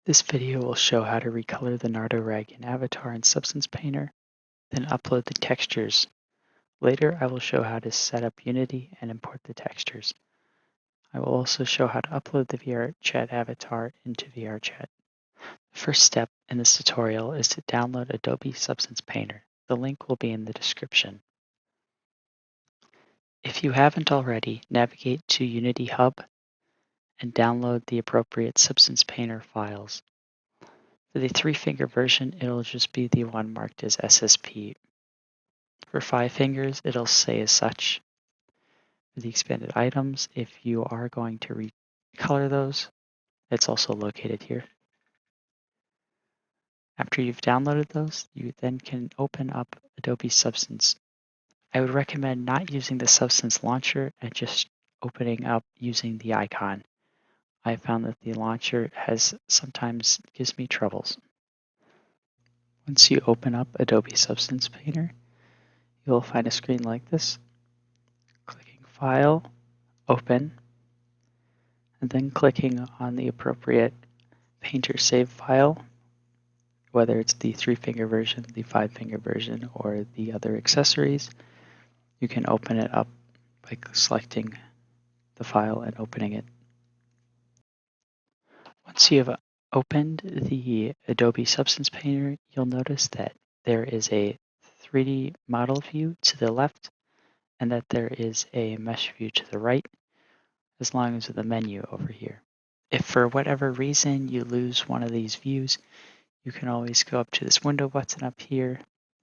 This video will show how to recolor the Nardoragon avatar in Substance Painter, then upload the textures. Later, I will show how to set up Unity and import the textures. I will also show how to upload the VRChat avatar into VRChat. The first step in this tutorial is to download Adobe Substance Painter. The link will be in the description. If you haven't already, navigate to Unity Hub and download the appropriate Substance Painter files. For the 3-finger version, it'll just be the one marked as SSP. For 5 fingers, it'll say as such. For the expanded items, if you are going to recolor those, it's also located here. After you've downloaded those, you then can open up Adobe Substance. I would recommend not using the Substance launcher and just opening up using the icon. I found that the launcher sometimes gives me troubles. Once you open up Adobe Substance Painter, you'll find a screen like this. Clicking File, Open, and then clicking on the appropriate Painter save file, whether it's the 3-finger version, the 5-finger version, or the other accessories. You can open it up by selecting the file and opening it. Once you have opened the Adobe Substance Painter, you'll notice that there is a 3D model view to the left and that there is a mesh view to the right, as long as the menu over here. If for whatever reason you lose one of these views, you can always go up to this window button up here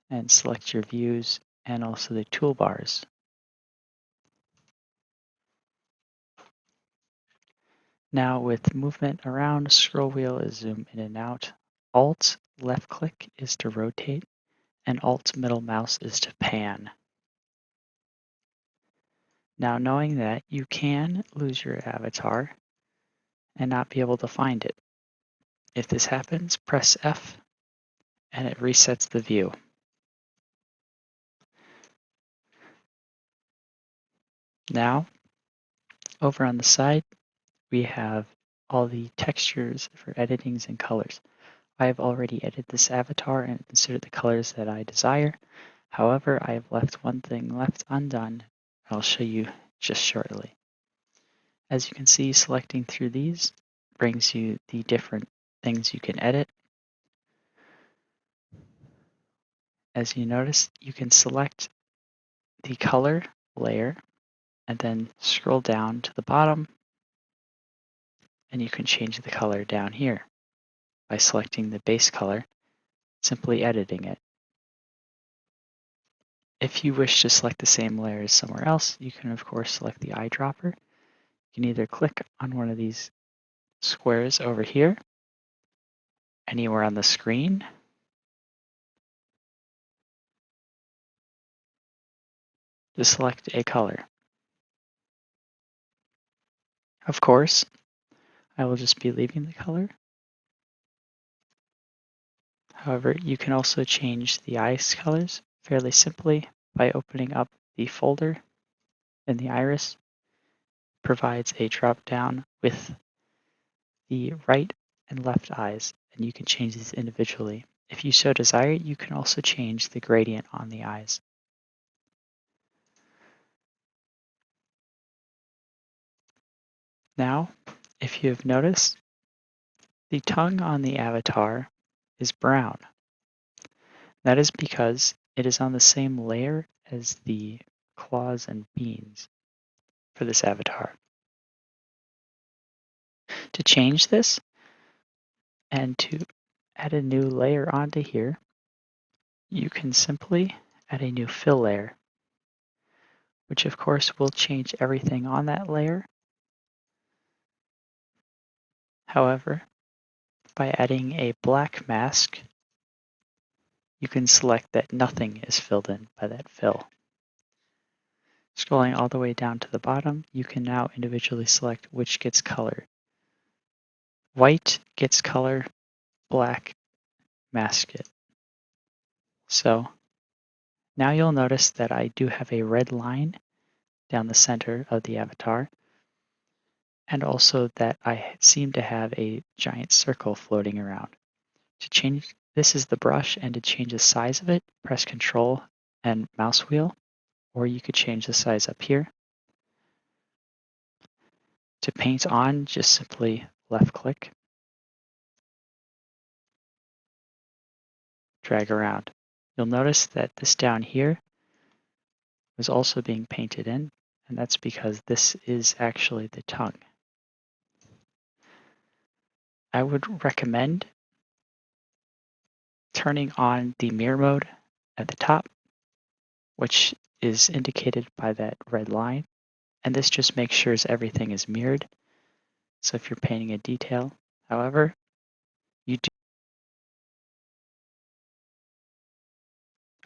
and select your views and also the toolbars. Now with movement around, scroll wheel is zoom in and out. Alt left click is to rotate, and Alt middle mouse is to pan. Now knowing that, you can lose your avatar and not be able to find it. If this happens, press F and it resets the view. Now, over on the side, we have all the textures for editings and colors. I have already edited this avatar and inserted the colors that I desire. However, I have left one thing left undone. I'll show you just shortly. As you can see, selecting through these brings you the different things you can edit. As you notice, you can select the color layer and then scroll down to the bottom, and you can change the color down here by selecting the base color, simply editing it. If you wish to select the same layer as somewhere else, you can of course select the eyedropper. You can either click on one of these squares over here, anywhere on the screen, to select a color. Of course, I will just be leaving the color. However, you can also change the iris colors fairly simply by opening up the folder in the iris. Provides a drop down with the right and left eyes, and you can change these individually. If you so desire, you can also change the gradient on the eyes. Now, if you have noticed, the tongue on the avatar is brown. That is because it is on the same layer as the claws and beans for this avatar. To change this and to add a new layer onto here, you can simply add a new fill layer, which of course will change everything on that layer. However, by adding a black mask, you can select that nothing is filled in by that fill. Scrolling all the way down to the bottom, you can now individually select which gets color. White gets color, black mask it. So now you'll notice that I do have a red line down the center of the avatar. and also that I seem to have a giant circle floating around. To change, this is the brush, and to change the size of it, press Control and mouse wheel, or you could change the size up here. To paint on, just simply left click, drag around. You'll notice that this down here was also being painted in, and that's because this is actually the tongue. I would recommend turning on the mirror mode at the top, which is indicated by that red line, and this just makes sure everything is mirrored. So if you're painting a detail, however, you do.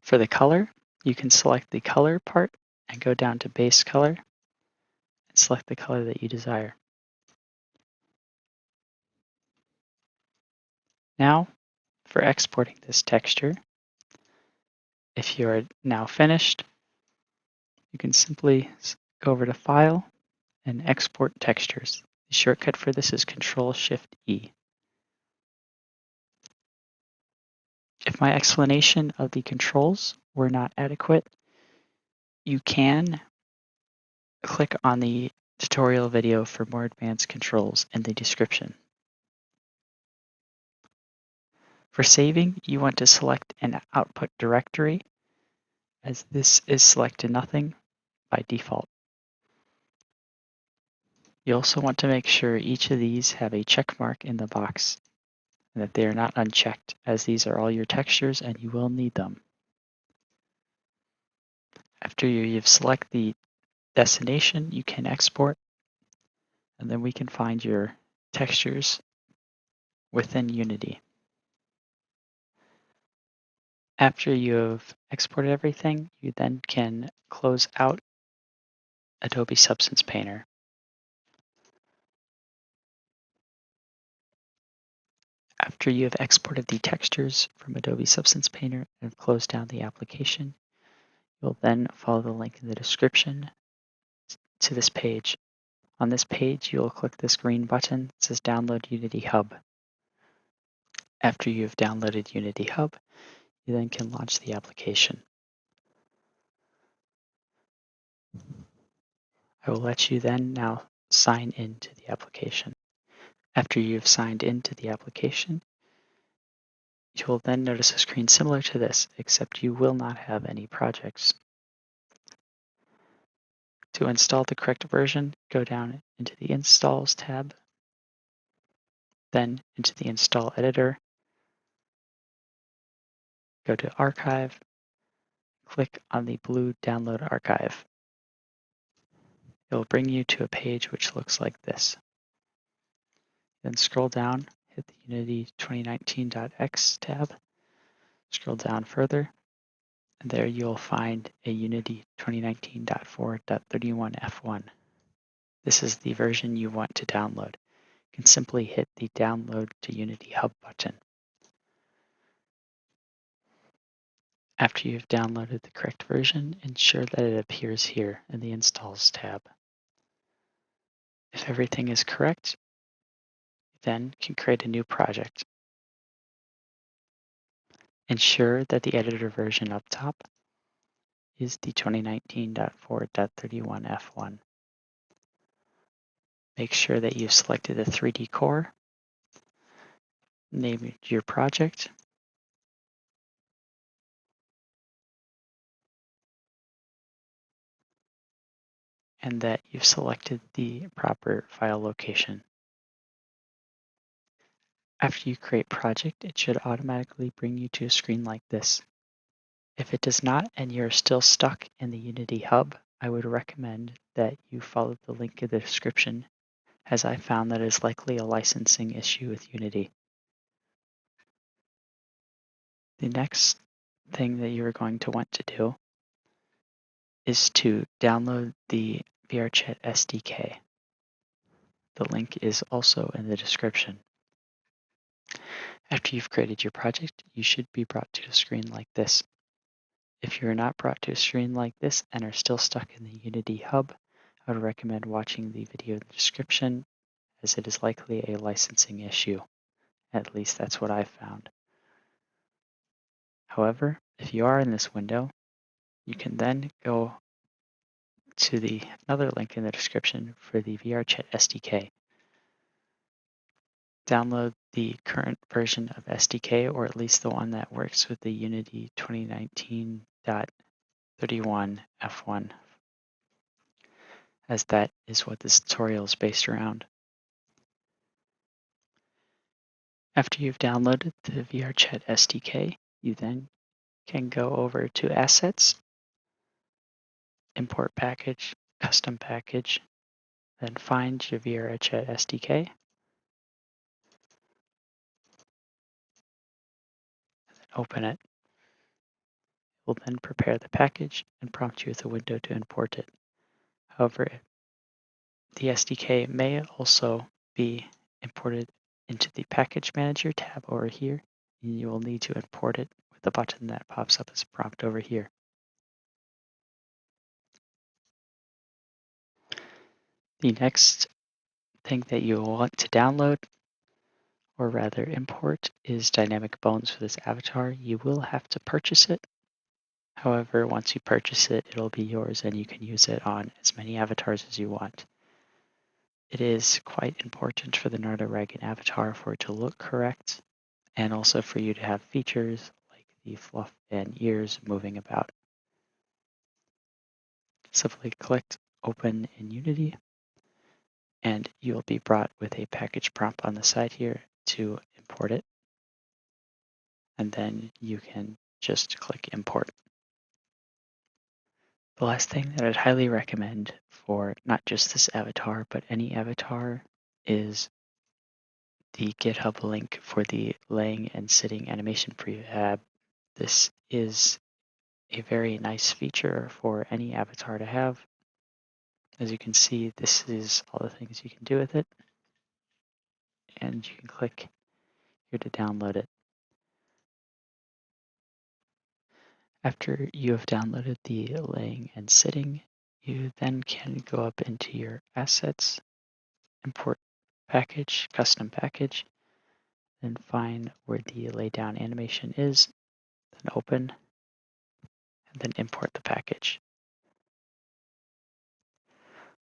For the color, you can select the color part and go down to base color and select the color that you desire. Now, for exporting this texture, if you are now finished, you can simply go over to File and Export Textures. The shortcut for this is Control-Shift-E. If my explanation of the controls were not adequate, you can click on the tutorial video for more advanced controls in the description. For saving, you want to select an output directory, as this is selected nothing by default. You also want to make sure each of these have a check mark in the box and that they are not unchecked, as these are all your textures and you will need them. After you've selected the destination, you can export, and then we can find your textures within Unity. After you've exported everything, you then can close out Adobe Substance Painter. After you have exported the textures from Adobe Substance Painter and closed down the application, you'll then follow the link in the description to this page. On this page, you'll click this green button that says Download Unity Hub. After you've downloaded Unity Hub, you then can launch the application. I will let you then now sign into the application. After you've signed into the application, you will then notice a screen similar to this, except you will not have any projects. To install the correct version, go down into the Installs tab, then into the Install Editor, go to Archive, click on the blue Download Archive. It will bring you to a page which looks like this. Then scroll down, hit the Unity 2019.x tab, scroll down further, and there you'll find a Unity 2019.4.31f1. This is the version you want to download. You can simply hit the Download to Unity Hub button. After you've downloaded the correct version, ensure that it appears here in the Installs tab. If everything is correct, you then can create a new project. Ensure that the editor version up top is the 2019.4.31f1. Make sure that you've selected the 3D core, name your project, and that you've selected the proper file location. After you create project, it should automatically bring you to a screen like this. If it does not and you're still stuck in the Unity Hub, I would recommend that you follow the link in the description, as I found that it is likely a licensing issue with Unity. The next thing that you're going to want to do is to download the VRChat SDK. The link is also in the description. After you've created your project, you should be brought to a screen like this. If you are not brought to a screen like this and are still stuck in the Unity Hub, I would recommend watching the video in the description as it is likely a licensing issue. At least that's what I've found. However, if you are in this window, you can then go to another link in the description for the VRChat SDK. Download the current version of SDK, or at least the one that works with the Unity 2019.31 F1, as that is what this tutorial is based around. After you've downloaded the VRChat SDK, you then can go over to Assets, Import Package, Custom Package, then find your VRChat SDK, open it. It will then prepare the package and prompt you with a window to import it. However, the SDK may also be imported into the Package Manager tab over here, and you will need to import it with the button that pops up as a prompt over here. The next thing that you will want to download, or rather import, is Dynamic Bones for this avatar. You will have to purchase it. However, once you purchase it, it'll be yours and you can use it on as many avatars as you want. It is quite important for the Nardoragon avatar for it to look correct, and also for you to have features like the fluff and ears moving about. Simply click Open in Unity, and you'll be brought with a package prompt on the side here to import it. And then you can just click Import. The last thing that I'd highly recommend for not just this avatar, but any avatar, is the GitHub link for the laying and sitting animation prefab. This is a very nice feature for any avatar to have. As you can see, this is all the things you can do with it. And you can click here to download it. After you have downloaded the laying and sitting, you then can go up into your assets, import package, custom package, then find where the lay down animation is, then open, and then import the package.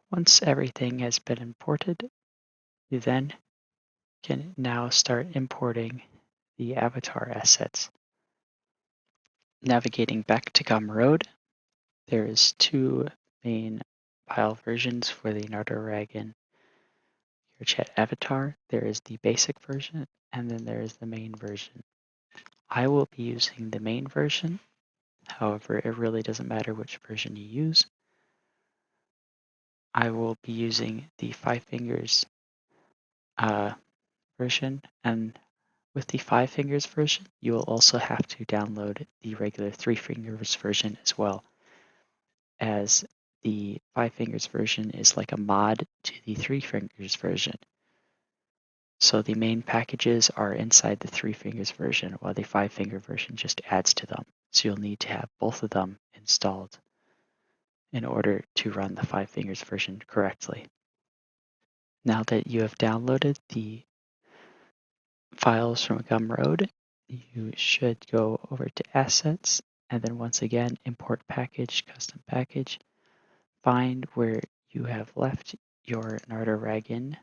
Once everything has been imported, you then can now start importing the avatar assets. Navigating back to Gumroad, there is two main file versions for the Nardoragon VRChat avatar. There is the basic version, and then there is the main version. I will be using the main version. However, it really doesn't matter which version you use. I will be using the 5 fingers version, and with the 5 fingers version, you will also have to download the regular 3 fingers version as well, as the 5 fingers version is like a mod to the 3 fingers version. So the main packages are inside the 3 fingers version, while the 5 finger version just adds to them. So you'll need to have both of them installed in order to run the 5 fingers version correctly. Now that you have downloaded the files from Gumroad, you should go over to Assets, and then once again, Import Package, Custom Package. Find where you have left your Nardoragon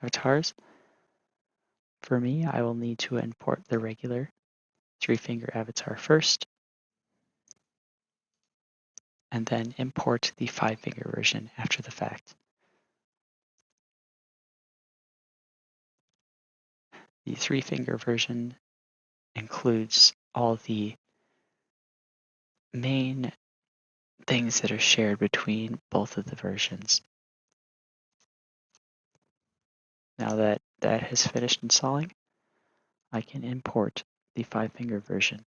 avatars. For me, I will need to import the regular 3-finger avatar first, and then import the 5-finger version after the fact. The 3-finger version includes all the main things that are shared between both of the versions. Now that that has finished installing, I can import the 5-finger version.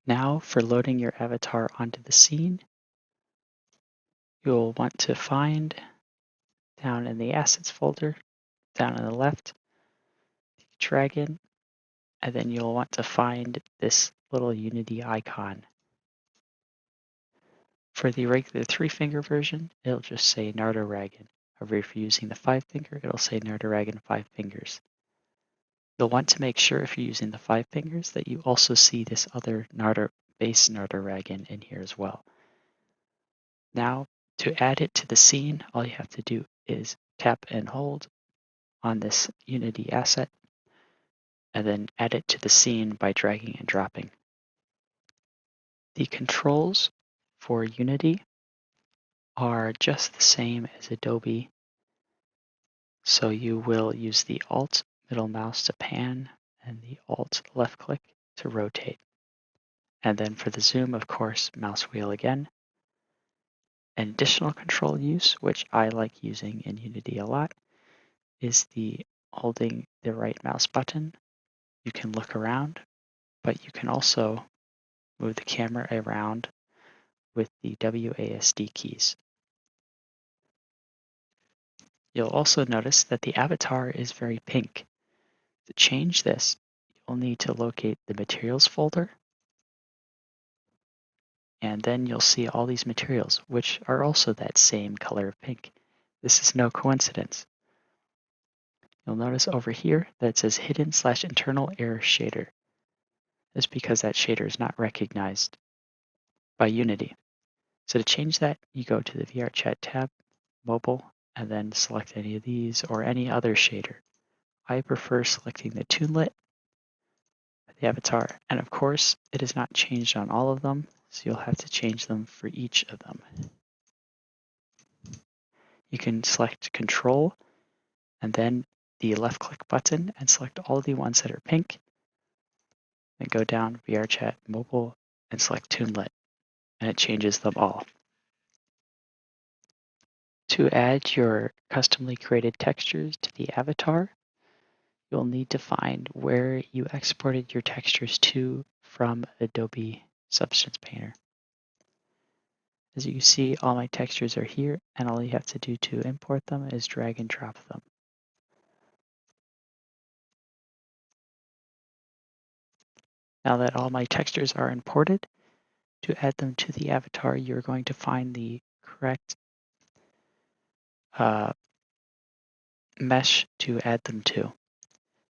Now for loading your avatar onto the scene, you'll want to find down in the Assets folder, down on the left, the dragon, and then you'll want to find this little Unity icon. For the regular 3-finger version, it'll just say Nardoragon. However, if you're using the 5-finger, it'll say Nardoragon 5 fingers. You'll want to make sure if you're using the 5 fingers that you also see this other base Nardoragon in here as well. Now, to add it to the scene, all you have to do is tap and hold on this Unity asset, and then add it to the scene by dragging and dropping. The controls for Unity are just the same as Adobe. So you will use the Alt middle mouse to pan and the Alt left click to rotate. And then for the zoom, of course, mouse wheel again. An additional control use, which I like using in Unity a lot, is the holding the right mouse button. You can look around, but you can also move the camera around with the WASD keys. You'll also notice that the avatar is very pink. To change this, you'll need to locate the materials folder, and then you'll see all these materials, which are also that same color of pink. This is no coincidence. You'll notice over here that it says hidden/internal error shader. That's because that shader is not recognized by Unity. So to change that, you go to the VRChat tab, Mobile, and then select any of these or any other shader. I prefer selecting the Toonlet, the avatar, and of course, it is not changed on all of them, so you'll have to change them for each of them. You can select Control and then the left click button and select all the ones that are pink. Then go down VRChat Mobile and select Toonlet, and it changes them all. To add your customly created textures to the avatar, you'll need to find where you exported your textures to from Adobe Substance Painter. As you can see, all my textures are here, and all you have to do to import them is drag and drop them. Now that all my textures are imported, to add them to the avatar, you're going to find the correct mesh to add them to.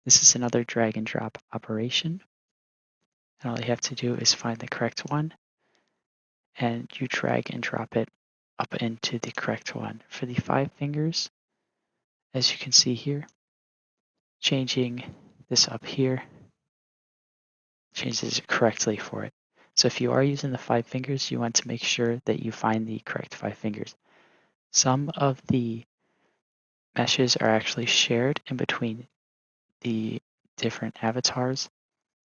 This is another drag and drop operation. And all you have to do is find the correct one, and you drag and drop it up into the correct one. For the 5 fingers, as you can see here, changing this up here changes it correctly for it. So if you are using the 5 fingers, you want to make sure that you find the correct 5 fingers. Some of the meshes are actually shared in between the different avatars.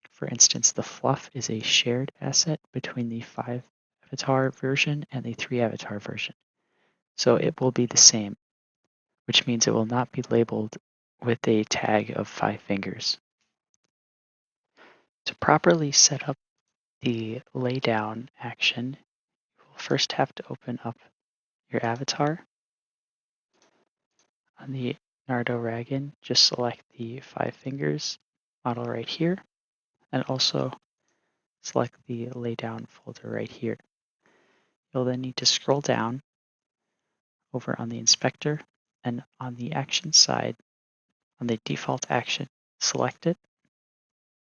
For instance, the fluff is a shared asset between the 5 avatar version and the 3 avatar version. So it will be the same, which means it will not be labeled with a tag of 5 fingers. To properly set up the laydown action, you will first have to open up your avatar. On the Nardoragon, just select the 5 fingers model right here, and also select the laydown folder right here. You'll then need to scroll down over on the inspector, and on the action side, on the default action, select it,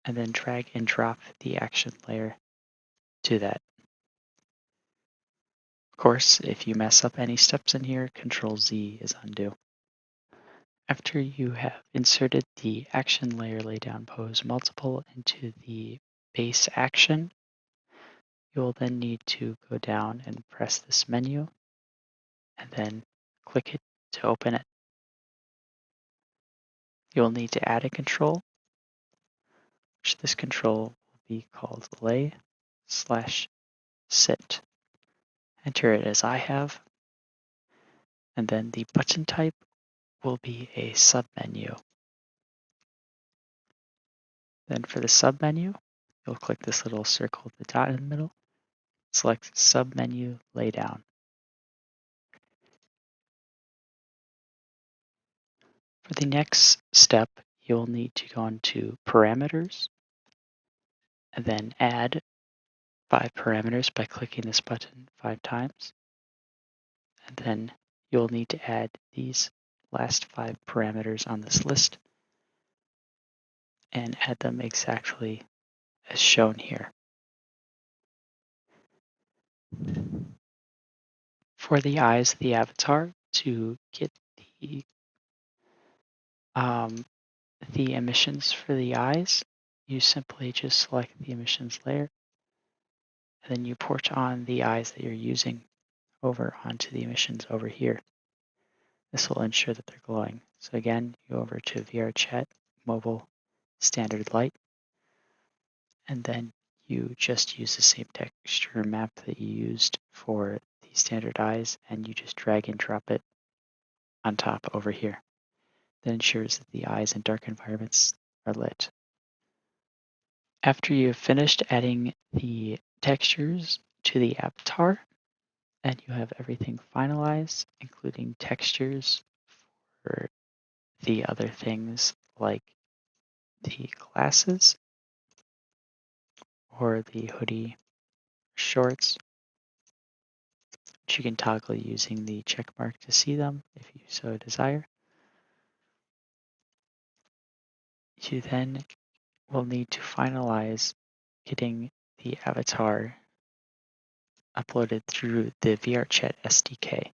and then drag and drop the action layer to that. Of course, if you mess up any steps in here, Control Z is undo. After you have inserted the action layer laydown pose multiple into the base action, you will then need to go down and press this menu and then click it to open it. You will need to add a control, which this control will be called lay/sit. Enter it as I have, and then the button type will be a submenu. Then for the submenu, you'll click this little circle with the dot in the middle, select submenu laydown. For the next step, you'll need to go into parameters and then add 5 parameters by clicking this button 5 times. And then you'll need to add these last 5 parameters on this list and add them exactly as shown here. For the eyes of the avatar, to get the emissions for the eyes, you simply just select the emissions layer, and then you port on the eyes that you're using over onto the emissions over here. This will ensure that they're glowing. So again, you go over to VRChat Mobile Standard Light, and then you just use the same texture map that you used for the standard eyes, and you just drag and drop it on top over here. That ensures that the eyes in dark environments are lit. After you've finished adding the textures to the avatar, and you have everything finalized, including textures for the other things like the glasses or the hoodie shorts, which you can toggle using the check mark to see them if you so desire. You then will need to finalize getting the avatar uploaded through the VRChat SDK.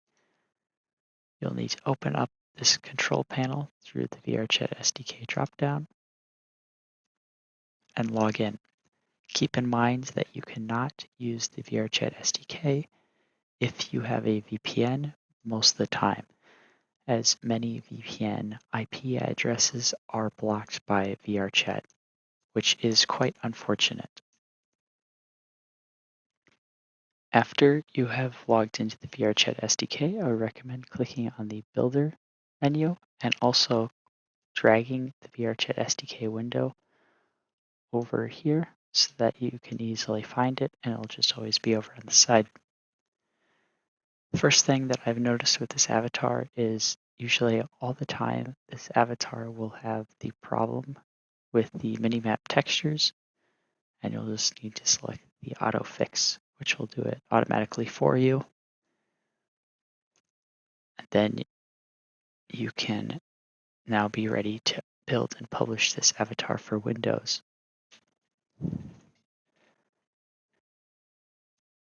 You'll need to open up this control panel through the VRChat SDK dropdown and log in. Keep in mind that you cannot use the VRChat SDK if you have a VPN most of the time, as many VPN IP addresses are blocked by VRChat, which is quite unfortunate. After you have logged into the VRChat SDK, I would recommend clicking on the Builder menu and also dragging the VRChat SDK window over here so that you can easily find it, and it'll just always be over on the side. The first thing that I've noticed with this avatar is usually all the time this avatar will have the problem with the minimap textures, and you'll just need to select the auto fix, which will do it automatically for you. And then you can now be ready to build and publish this avatar for Windows,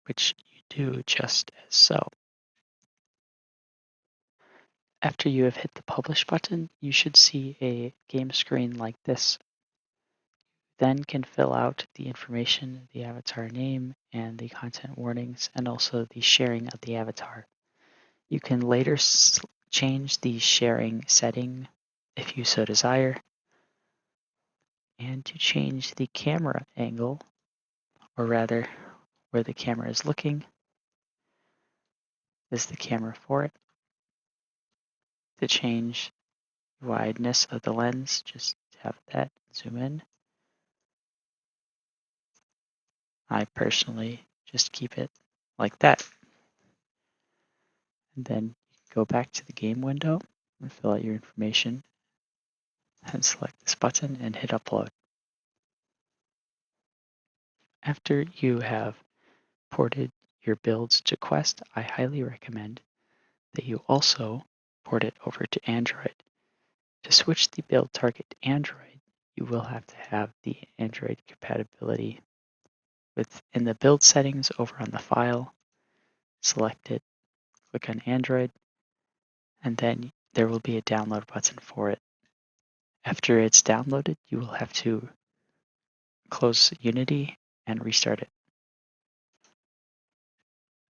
which you do just as so. After you have hit the publish button, you should see a game screen like this. Then can fill out the information, the avatar name, and the content warnings, and also the sharing of the avatar. You can later change the sharing setting if you so desire, and to change the camera angle, or rather where the camera is looking, is the camera for it. To change the wideness of the lens, just have that zoom in. I personally just keep it like that. And then go back to the game window and fill out your information and select this button and hit upload. After you have ported your builds to Quest, I highly recommend that you also port it over to Android. To switch the build target to Android, you will have to have the Android compatibility. In the build settings over on the file, select it, click on Android, and then there will be a download button for it. After it's downloaded, you will have to close Unity and restart it.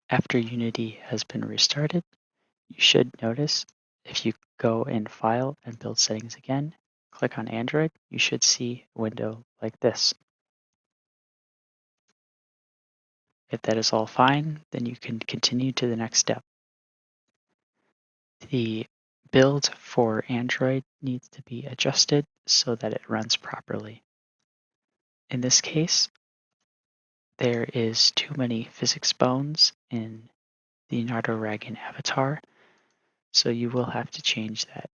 After Unity has been restarted, you should notice if you go in File and Build Settings again, click on Android, you should see a window like this. If that is all fine, then you can continue to the next step. The build for Android needs to be adjusted so that it runs properly. In this case, there is too many physics bones in the Nardoragon avatar, so you will have to change that.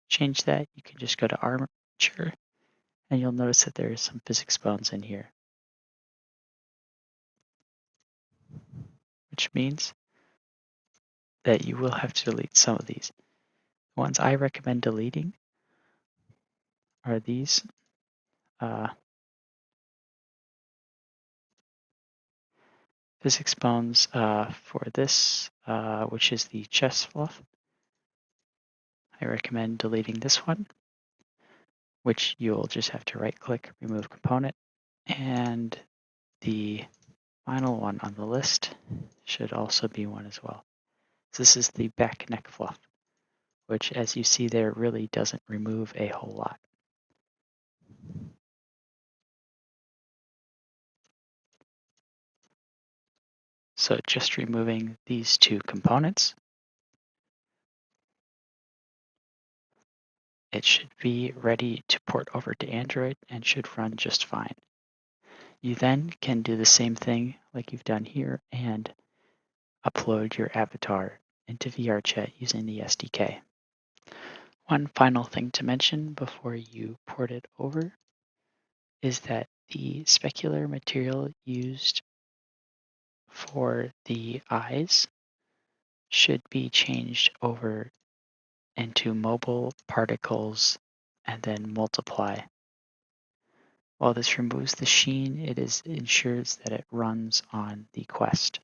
Change that, you can just go to Armature, and you'll notice that there is some physics bones in here. which means that you will have to delete some of these. The ones I recommend deleting are these. Phys-Bones for this, which is the chest fluff. I recommend deleting this one, which you'll just have to right-click, remove component. And the final one on the list should also be one as well. So this is the back neck fluff, which, as you see there, really doesn't remove a whole lot. So just removing these two components, it should be ready to port over to Android and should run just fine. You then can do the same thing like you've done here and upload your avatar into VRChat using the SDK. One final thing to mention before you port it over is that the specular material used for the eyes should be changed over into mobile particles and then multiply. While this removes the sheen, it ensures that it runs on the Quest.